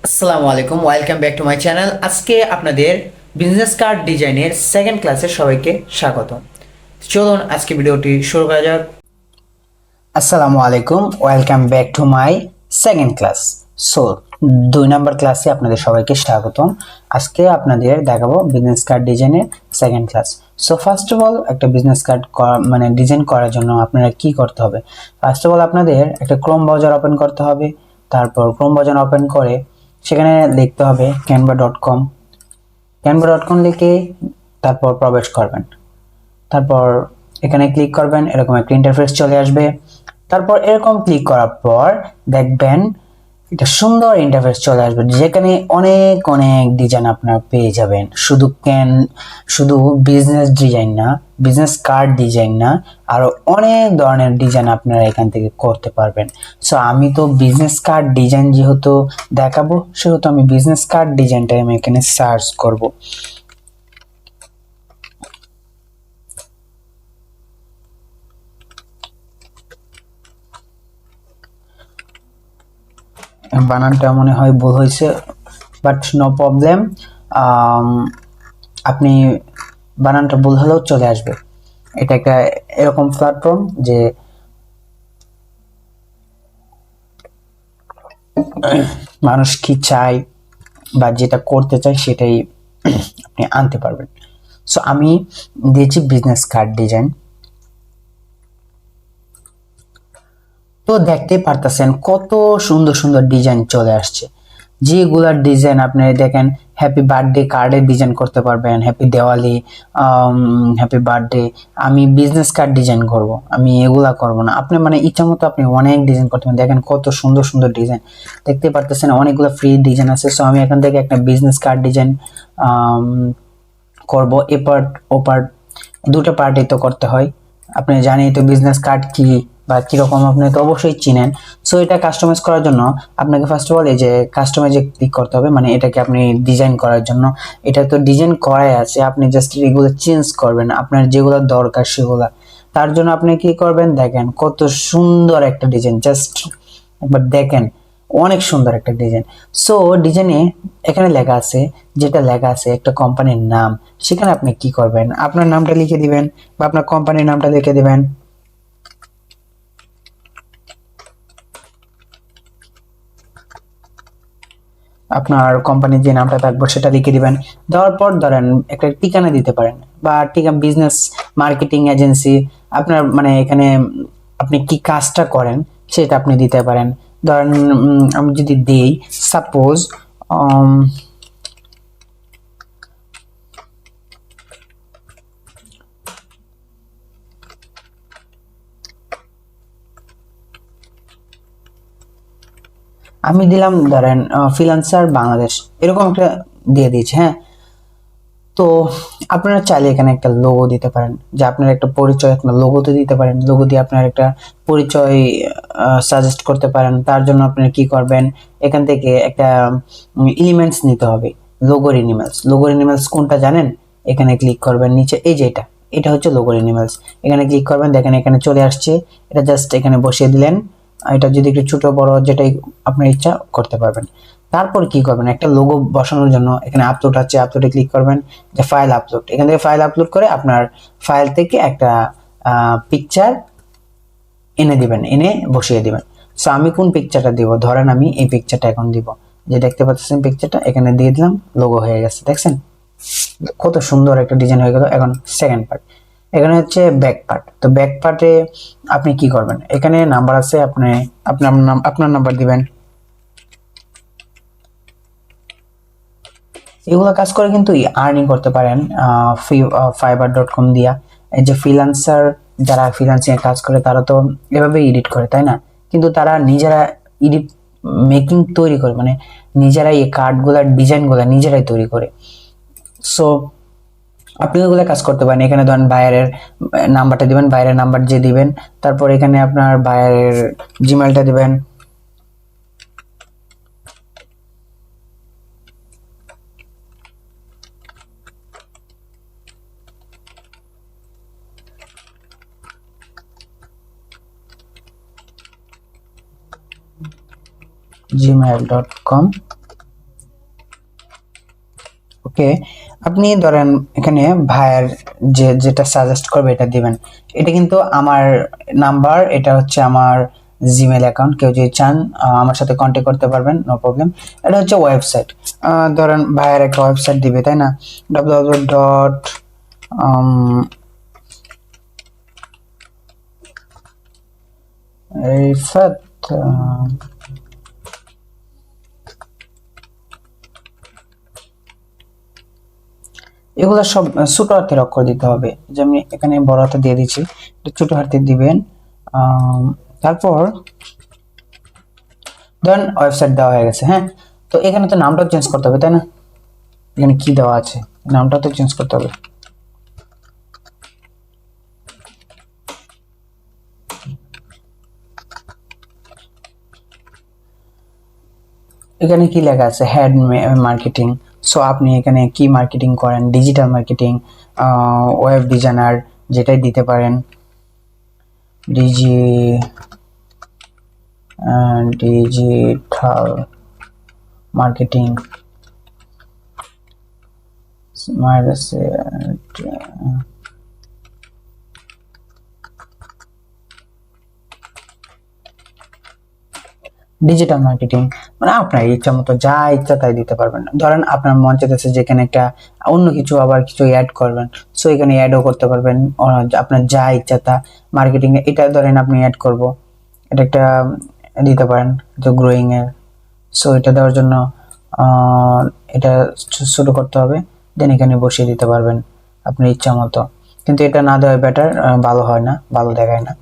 আসসালামু আলাইকুম, welcome back to my channel. আজকে আপনাদের বিজনেস কার্ড ডিজাইনের সেকেন্ড ক্লাসে সবাইকে স্বাগত। চলুন আজকে ভিডিওটি শুরু করা যাক। আসসালামু আলাইকুম, welcome back to my second class. So 2 নম্বর ক্লাসে আপনাদের সবাইকে স্বাগতম। আজকে আপনাদের দেখাবো বিজনেস কার্ড ডিজাইনের second class. So first of all একটা বিজনেস কার্ড মানে ডিজাইন করার জন্য আপনারা কি করতে হবে? ফার্স্ট অফ অল আপনাদের একটা ক্রোম ব্রাউজার ওপেন করতে হবে। তারপর ক্রোম ব্রাউজার ওপেন করে সেখানে লিখতে হবে canva.com। canva.com লিখে তারপর প্রবেশ করবেন। তারপর এখানে ক্লিক করবেন, এরকম একটা ইন্টারফেস চলে আসবে। তারপর এরকম ক্লিক করার পর দেখবেন এটা সুন্দর ইন্টারফেস চলে আসবে, যেখানে অনেক অনেক ডিজাইন আপনারা পেয়ে যাবেন। শুধু বিজনেস ডিজাইন না, বিজনেস কার্ড ডিজাইন না, আরো অনেক ধরনের ডিজাইন আপনারা এখান থেকে করতে পারবেন। সো আমি তো বিজনেস কার্ড ডিজাইন যেহেতু দেখাবো, সেহেতু আমি বিজনেস কার্ড ডিজাইনটা আমি এখানে সার্চ করব। বানানটা মনে হয় ভুল হয়েছে, বাট নো প্রবলেম। আপনি বানানটা ভুল হলেও চলে আসবে। এটা একটা এরকম প্ল্যাটফর্ম যে মানুষ কি চায় বা যেটা করতে চায় সেটাই আপনি আনতে পারবেন। সো আমি দিয়েছি বিজনেস কার্ড ডিজাইন। তো দেখতে পারতেছেন কত সুন্দর সুন্দর ডিজাইন চলে আসছে। যেগুলার ডিজাইন আপনি দেখেন, হ্যাপি বার্থডে কার্ডের ডিজাইন করতে পারবেন, হ্যাপি দেওয়ালি, হ্যাপি বার্থডে। আমি বিজনেস কার্ড ডিজাইন করব, আমি এগুলা করব না। আপনি মানে ইচ্ছা মতো আপনি অনেক ডিজাইন করতে পারেন। দেখেন কত সুন্দর সুন্দর ডিজাইন দেখতে পারতেছেন, অনেকগুলো ফ্রি ডিজাইন আছে। সো আমি এখান থেকে একটা বিজনেস কার্ড ডিজাইন করব। এ পার্ট ও পার্ট, দুটো পার্টই তো করতে হয়। আপনি জানেন তো বিজনেস কার্ড কি বা কিরকম, আপনি তো অবশ্যই চিনেন। সো এটা কাস্টমাইজ করার জন্য আপনাকে ফার্স্ট অফ অল এই যে কাস্টমাইজে ক্লিক করতে হবে। মানে এটাকে আপনি ডিজাইন করার জন্য, এটা তো ডিজাইন করাই আছে, আপনি জাস্ট এগুলো চেঞ্জ করবেন আপনার যেগুলো দরকার সেগুলা। তার জন্য আপনি কি করবেন, দেখেন কত সুন্দর একটা ডিজাইন, জাস্ট একবার দেখেন, অনেক সুন্দর একটা ডিজাইন। সো ডিজাইনে এখানে লেখা আছে, যেটা লেখা আছে একটা কোম্পানির নাম, সেখানে আপনি কি করবেন, আপনার নামটা লিখে দিবেন বা আপনার কোম্পানির নামটা লিখে দিবেন। আপনার কোম্পানির যে নামটা থাকবে সেটা লিখে দিবেন। দেওয়ার পর ধরেন একটা ঠিকানা দিতে পারেন, বা ঠিকানা বিজনেস মার্কেটিং এজেন্সি, আপনার মানে এখানে আপনি কি কাজটা করেন সেটা আপনি দিতে পারেন। ধরেন আমি যদি দেই সাপোজ আমি দিলাম ধরেন ফ্রিল্যান্সার বাংলাদেশ, এরকম একটা দিয়ে দিয়েছি। হ্যাঁ, তো আপনারা চাইলে এখানে একটা লোগো দিতে পারেন, যে আপনার একটা পরিচয় আপনার লোগোতে দিতে পারেন। লোগো দিয়ে আপনার একটা পরিচয় সাজেস্ট করতে পারেন। তার জন্য আপনি কি করবেন, এখান থেকে একটা এলিমেন্টস নিতে হবে, লোগোর এনিমেলস। লোগোর এনিমেলস কোনটা জানেন? এখানে ক্লিক করবেন, নিচে এই যে এটা, এটা হচ্ছে লোগোর এনিমেলস। এখানে ক্লিক করবেন, দেখেন এখানে চলে আসছে। এটা জাস্ট এখানে বসিয়ে দিলেন। এটা যদি একটু ছোট বড় যেটাই আপনার ইচ্ছা করতে পারবেন। তারপর কি করবেন, একটা লোগো বসানোর জন্য এখানে আপলোড আছে, আপলোডে ক্লিক করবেন, যে ফাইল আপলোড, এখান থেকে ফাইল আপলোড করে আপনার ফাইল থেকে একটা পিকচার এনে দিবেন, এনে বসিয়ে দিবেন। সো আমি কোন পিকচারটা দিব, ধরেন আমি এই পিকচারটা এখন দিব, যে দেখতে পাচ্ছেন পিকচারটা এখানে দিয়ে দিলাম, লোগো হয়ে গেছে। দেখছেন কত সুন্দর একটা ডিজাইন হয়ে গেল। এখন সেকেন্ড পার্ট, এখানে হচ্ছে ব্যাক পার্ট। তো ব্যাক পার্টে আপনি কি করবেন, এখানে নাম্বার আছে, আপনি আপনার নাম্বার দিবেন। এগুলো কাজ করে কিন্তু আর্নিং করতে পারেন fiverr.com দিয়া। এই যে ফ্রিল্যান্সার, যারা ফ্রিল্যান্সিং এ কাজ করে তারা তো এভাবে এডিট করে, তাই না? কিন্তু তারা নিজেরা এডিট মেকিং তৈরি করে, মানে নিজেরাই এই কার্ডগুলার ডিজাইনগুলো নিজেরাই তৈরি করে। সো আপনি ওগুলো কাজ করতে পারেন। এখানে ধরেন বায়ারের নাম্বারটা দিবেন, বায়ারের নাম্বার যে দিবেন, তারপর এখানে আপনার বায়ারের জিমেলটা দিবেন। gmail.com। ওকে, আপনি ধরেন এখানে ভাইয়ের যেটা সাজেস্ট করবে এটা দিবেন। এটা কিন্তু আমার নাম্বার, এটা হচ্ছে আমার জিমেল অ্যাকাউন্ট, কেউ যদি চান আমার সাথে কন্ট্যাক্ট করতে পারবেন, নো প্রবলেম। এটা হচ্ছে ওয়েবসাইট, ধরেন ভাইয়ের একটা ওয়েবসাইট দিবে, তাই না? www ডট রিফাত, এগুলো সব ছোট হাতের অক্ষর দিতে হবে, যে আমি এখানে বড় হাতে দিয়ে দিচ্ছি, ছোট হাতে দিবেন। তারপর ধরেন ওয়েবসাইট দেওয়া হয়ে গেছে, হ্যাঁ। তো এখানে তো নামটাও চেঞ্জ করতে হবে, তাই না? এখানে কি দেওয়া আছে, নামটা তো চেঞ্জ করতে হবে। এখানে কি লেখা আছে, হেড মার্কেটিং। সো আপনি এখানে কি মার্কেটিং করেন, ডিজিটাল মার্কেটিং, ওয়েব ডিজাইনার, যেটাই দিতে পারেন। ডিজিটাল মার্কেটিং, ডিজিটাল মার্কেটিং, মানে আপনার ইচ্ছা মতো যা ইচ্ছা তাই দিতে পারবেন। ধরেন আপনার মন চাইতেছে যেখানে একটা অন্য কিছু আবার কিছু অ্যাড করবেন, সো এখানে অ্যাডও করতে পারবেন। আপনার যা ইচ্ছা তা মার্কেটিং এ এটা ধরেন আপনি অ্যাড করব, এটা একটা দিতে পারেন, যে গ্রোয়িং এর। সো এটা দেওয়ার জন্য এটা শুরু করতে হবে, দেন এখানে বসিয়ে দিতে পারবেন আপনার ইচ্ছা মতো। কিন্তু এটা না দেওয়া বেটার, ভালো হয় না, ভালো দেখায় না।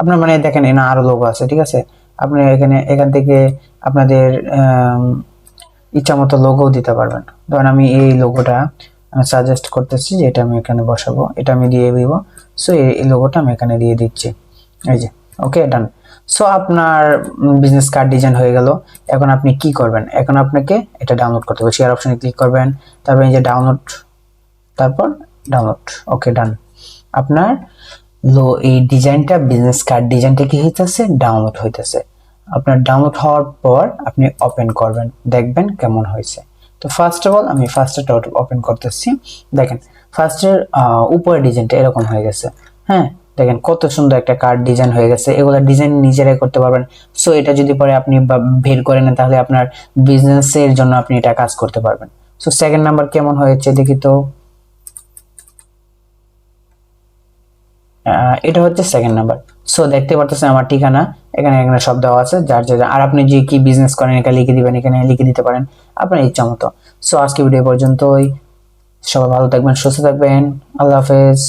আপনার মানে দেখেন এখানে আরো লোগো আছে, ঠিক আছে? আপনি এখান থেকে আপনাদের ইচ্ছা মতো লোগো দিতে পারবেন। ধরেন আমি এই লোগোটা সাজেস্ট করতেছি যে এটা আমি এখানে বসাবো, এটা আমি দিয়ে দিব। সো এই লোগোটা আমি এখানে দিয়ে দিচ্ছি, এই যে। ওকে, ডান। সো আপনার বিজনেস কার্ড ডিজাইন হয়ে গেল। এখন আপনি কি করবেন, এখন আপনাকে এটা ডাউনলোড করতে হবে। শেয়ার অপশনে ক্লিক করবেন, তারপর এই যে ডাউনলোড, তারপর ডাউনলোড। ওকে, ডান। আপনার এই ডিজাইনটা, বিজনেস কার্ড ডিজাইনটা কি হইতেছে, ডাউনলোড হইতেছে। আপনার ডাউনলোড হওয়ার পর আপনি ওপেন করবেন, দেখবেন কেমন হয়েছে। তো ফার্স্ট অফ অল আমি ফার্স্টটা ওপেন করতেছি। দেখেন ফার্স্টের উপরের ডিজাইনটা এরকম হয়ে গেছে, হ্যাঁ। দেখেন কত সুন্দর একটা কার্ড ডিজাইন হয়ে গেছে। এগুলা ডিজাইন নিজেরাই করতে পারবেন। সো এটা যদি পরে আপনি বের করে নেন, তাহলে আপনার বিজনেসের জন্য আপনি এটা কাজ করতে পারবেন। সো সেকেন্ড নাম্বার কেমন হয়েছে দেখি তো। এটা হচ্ছে সেকেন্ড নাম্বার। সো দেখতে পারতেছেন আমার ঠিকানা এখানে এখানে সব দেওয়া আছে, যার যার। আর আপনি যে কি বিজনেস করেন এটা লিখে দিবেন, এখানে লিখে দিতে পারেন আপনার ইচ্ছা মতো। সো আজকে ভিডিও পর্যন্তই। সবাই ভালো থাকবেন, সুস্থ থাকবেন। আল্লাহ হাফেজ।